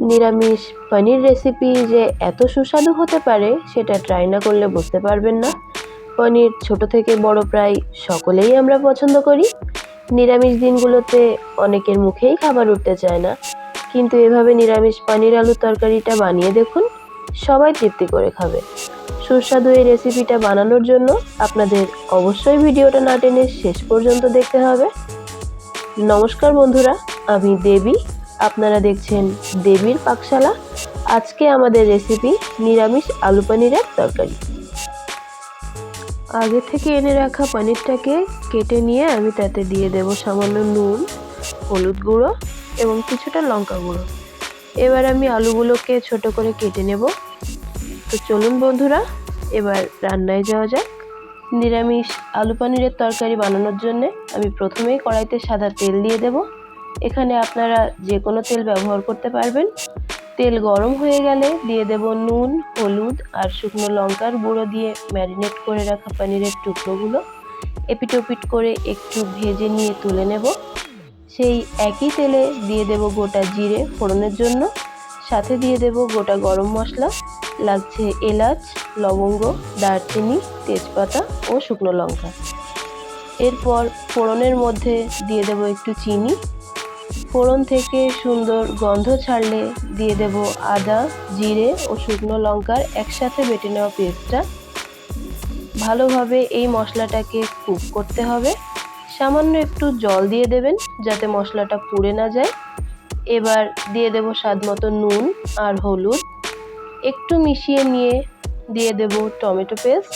নিরামিষ পনির রেসিপি যে এত সুস্বাদু হতে পারে সেটা ট্রাই না করলে বুঝতে পারবেন না। পনির ছোট থেকে বড় প্রায় সকলেই আমরা পছন্দ করি। নিরামিষ দিনগুলোতে অনেকের মুখেই খাবার উঠতে চায় না, কিন্তু এভাবে নিরামিষ পনির আলুর তরকারিটা বানিয়ে দেখুন, সবাই তৃপ্তি করে খাবে। সুস্বাদু এই রেসিপিটা বানানোর জন্য আপনাদের অবশ্যই ভিডিওটা না টেনে শেষ পর্যন্ত দেখতে হবে। নমস্কার বন্ধুরা, আমি দেবী, আপনারা দেখছেন দেবীর পাকশালা। আজকে আমাদের রেসিপি নিরামিষ আলু পনিরের তরকারি। আগে থেকে এনে রাখা পনিরটাকে কেটে নিয়ে আমি তাতে দিয়ে দেব সামান্য নুন, হলুদ গুঁড়ো এবং কিছুটা লঙ্কা গুঁড়ো। এবার আমি আলুগুলোকে ছোট করে কেটে নেব। তো চলুন বন্ধুরা, এবার রান্নায় যাওয়া যাক। নিরামিষ আলু পনিরের তরকারি বানানোর জন্য আমি প্রথমেই কড়াইতে সাদা তেল দিয়ে দেব। এখানে আপনারা যে কোনো তেল ব্যবহার করতে পারবেন। তেল গরম হয়ে গেলে দিয়ে দেব নুন, হলুদ আর শুকনো লঙ্কার গুঁড়ো দিয়ে ম্যারিনেট করে রাখা পনিরের টুকরোগুলো এপিট ওপিট করে একটু ভেজে নিয়ে তুলে নেব। সেই একই তেলে দিয়ে দেব গোটা জিরে ফোড়নের জন্য, সাথে দিয়ে দেব গোটা গরম মশলা, লাগছে এলাচ, লবঙ্গ, দারচিনি, তেজপাতা ও শুকনো লঙ্কা। এরপর ফোড়নের মধ্যে দিয়ে দেব একটু চিনি। ফোড়ন থেকে সুন্দর গন্ধ ছাড়লে দিয়ে দেব আদা, জিরে ও শুকনো লঙ্কার একসাথে বেটে নেওয়া পেস্টটা। ভালোভাবে এই মশলাটাকে কুক করতে হবে। সামান্য একটু জল দিয়ে দেবেন যাতে মশলাটা পুড়ে না যায়। এবার দিয়ে দেব স্বাদ মতো নুন আর হলুদ, একটু মিশিয়ে নিয়ে দিয়ে দেব টমেটো পেস্ট।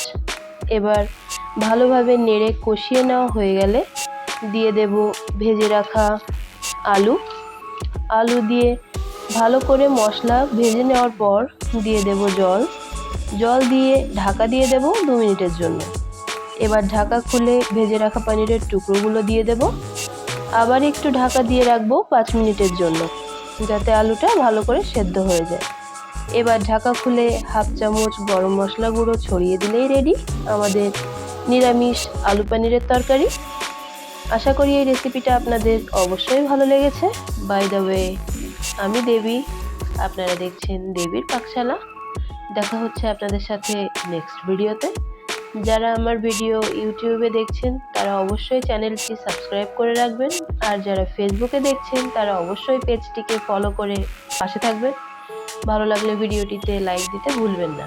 এবার ভালোভাবে নেড়ে কষিয়ে নেওয়া হয়ে গেলে দিয়ে দেব ভেজে রাখা আলু দিয়ে ভালো করে মশলা ভেজে নেওয়ার পর দিয়ে দেব জল দিয়ে ঢাকা দিয়ে দেব 2 মিনিটের জন্য। এবার ঢাকা খুলে ভেজে রাখা পনিরের টুকরোগুলো দিয়ে দেব। আবার একটু ঢাকা দিয়ে রাখবো 5 মিনিটের জন্য, যাতে আলুটা ভালো করে সেদ্ধ হয়ে যায়। এবার ঢাকা খুলে হাফ চামচ গরম মশলা গুঁড়ো ছড়িয়ে দিলেই রেডি আমাদের নিরামিষ আলু পনিরের তরকারি। আশা করি এই রেসিপিটা আপনাদের অবশ্যই ভালো লেগেছে। বাই দ্য ওয়ে, আমি দেবী, আপনারা দেখছেন দেবীর পাকশালা। দেখা হচ্ছে আপনাদের সাথে নেক্সট ভিডিওতে। যারা আমার ভিডিও ইউটিউবে দেখছেন তারা অবশ্যই চ্যানেলটি সাবস্ক্রাইব করে রাখবেন, আর যারা ফেসবুকে দেখছেন তারা অবশ্যই পেজটিকে ফলো করে পাশে থাকবেন। ভালো লাগলে ভিডিওটিতে লাইক দিতে ভুলবেন না।